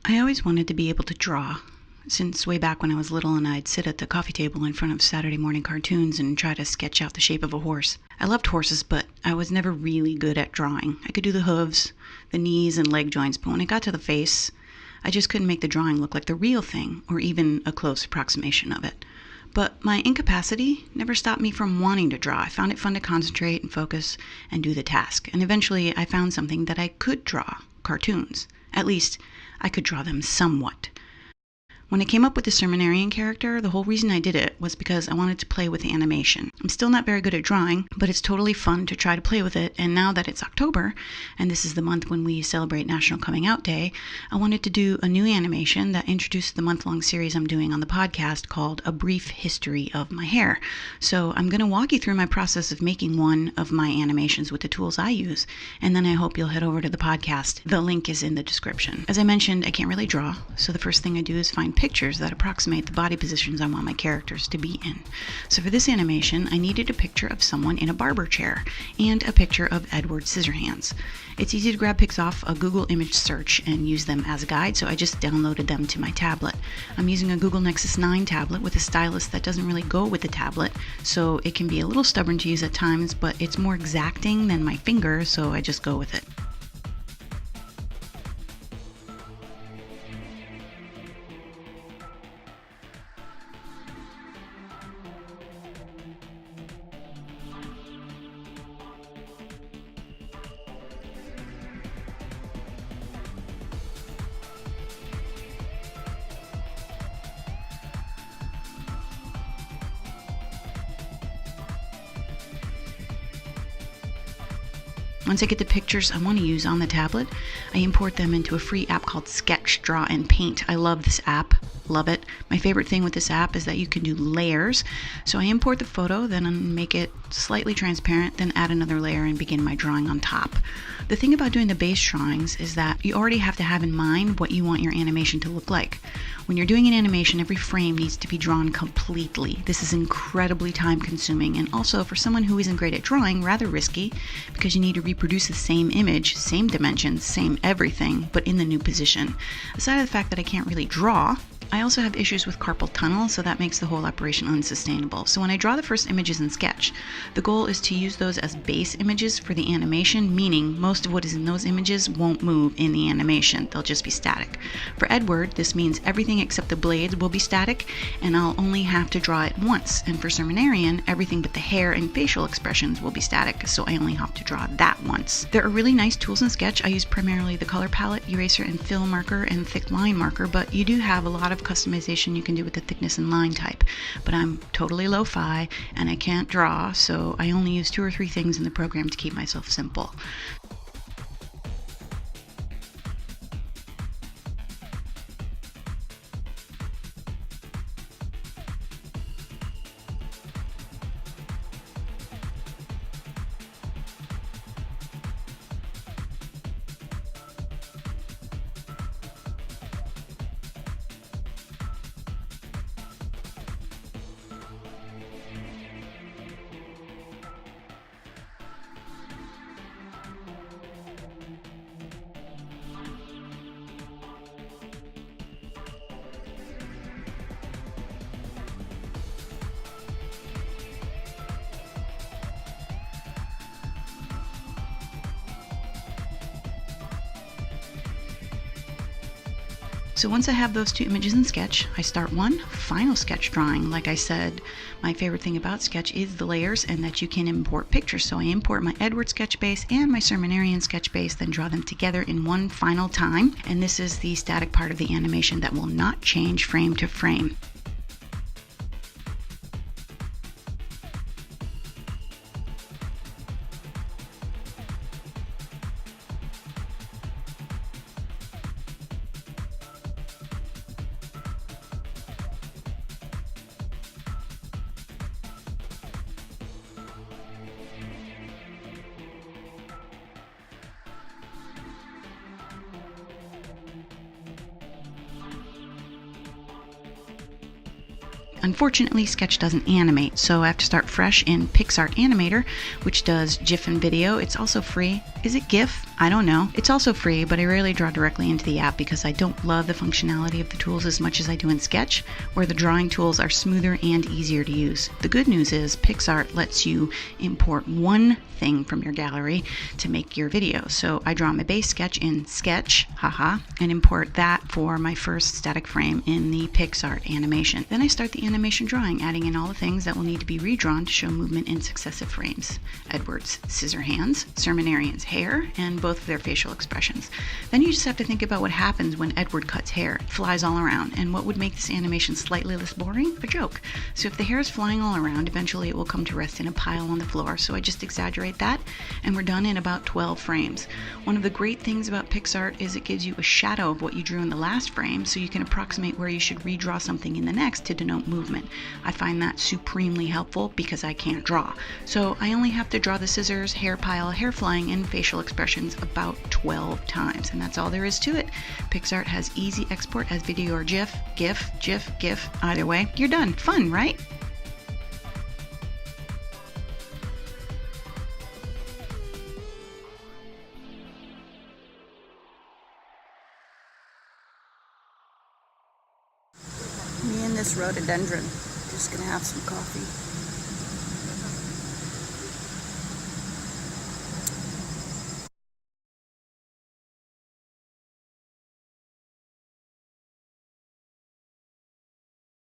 I always wanted to be able to draw. Since way back when I was little and I'd sit at the coffee table in front of Saturday morning cartoons and try to sketch out the shape of a horse. I loved horses, but I was never really good at drawing. I could do the hooves, the knees and leg joints, but when it got to the face, I just couldn't make the drawing look like the real thing, or even a close approximation of it. But my incapacity never stopped me from wanting to draw. I found it fun to concentrate and focus and do the task. And eventually I found something that I could draw, cartoons. At least, I could draw them somewhat. When I came up with the Sermonarian character, the whole reason I did it was because I wanted to play with the animation. I'm still not very good at drawing, but it's totally fun to try to play with it, and now that it's October, and this is the month when we celebrate National Coming Out Day, I wanted to do a new animation that introduced the month-long series I'm doing on the podcast called A Brief History of My Hair. So I'm going to walk you through my process of making one of my animations with the tools I use, and then I hope you'll head over to the podcast. The link is in the description. As I mentioned, I can't really draw, so the first thing I do is find pictures that approximate the body positions I want my characters to be in. So for this animation, I needed a picture of someone in a barber chair and a picture of Edward Scissorhands. It's easy to grab pics off a Google image search and use them as a guide, so I just downloaded them to my tablet. I'm using a Google Nexus 9 tablet with a stylus that doesn't really go with the tablet, so it can be a little stubborn to use at times, but it's more exacting than my finger, so I just go with it. Once I get the pictures I want to use on the tablet, I import them into a free app called Sketch, Draw, and Paint. I love this app. Love it. My favorite thing with this app is that you can do layers. So I import the photo, then make it slightly transparent, then add another layer and begin my drawing on top. The thing about doing the base drawings is that you already have to have in mind what you want your animation to look like. When you're doing an animation, every frame needs to be drawn completely. This is incredibly time consuming, and also for someone who isn't great at drawing, rather risky, because you need to reproduce the same image, same dimensions, same everything, but in the new position. Aside of the fact that I can't really draw, I also have issues with carpal tunnel, so that makes the whole operation unsustainable. So when I draw the first images in Sketch, the goal is to use those as base images for the animation, meaning most of what is in those images won't move in the animation. They'll just be static. For Edward, this means everything except the blades will be static, and I'll only have to draw it once. And for Sermonarian, everything but the hair and facial expressions will be static, so I only have to draw that once. There are really nice tools in Sketch. I use primarily the color palette, eraser and fill marker, and thick line marker, but you do have a lot of customization you can do with the thickness and line type. But I'm totally lo-fi and I can't draw, so I only use 2 or 3 things in the program to keep myself simple. So once I have those 2 images in Sketch, I start one final sketch drawing. Like I said, my favorite thing about Sketch is the layers and that you can import pictures. So I import my Edward sketch base and my Sermonarian sketch base, then draw them together in one final time. And this is the static part of the animation that will not change frame to frame. Unfortunately, Sketch doesn't animate, so I have to start fresh in Pixar Animator, which does GIF and video. It's also free. Is it GIF? I don't know. It's also free, but I rarely draw directly into the app because I don't love the functionality of the tools as much as I do in Sketch, where the drawing tools are smoother and easier to use. The good news is Pixar lets you import one thing from your gallery to make your video. So I draw my base sketch in Sketch, and import that for my first static frame in the Pixar Animation. Then I start the animation drawing, adding in all the things that will need to be redrawn to show movement in successive frames. Edward's scissor hands, Sermonarian's hair, and both of their facial expressions. Then you just have to think about what happens when Edward cuts hair. It flies all around, and what would make this animation slightly less boring? A joke. So if the hair is flying all around, eventually it will come to rest in a pile on the floor, so I just exaggerate that, and we're done in about 12 frames. One of the great things about PixArt is it gives you a shadow of what you drew in the last frame, so you can approximate where you should redraw something in the next to denote movement. I find that supremely helpful because I can't draw. So I only have to draw the scissors, hair pile, hair flying, and facial expressions about 12 times, and that's all there is to it. PixArt has easy export as video or GIF, GIF, either way, you're done. Fun, right? Me and this rhododendron, just gonna have some coffee.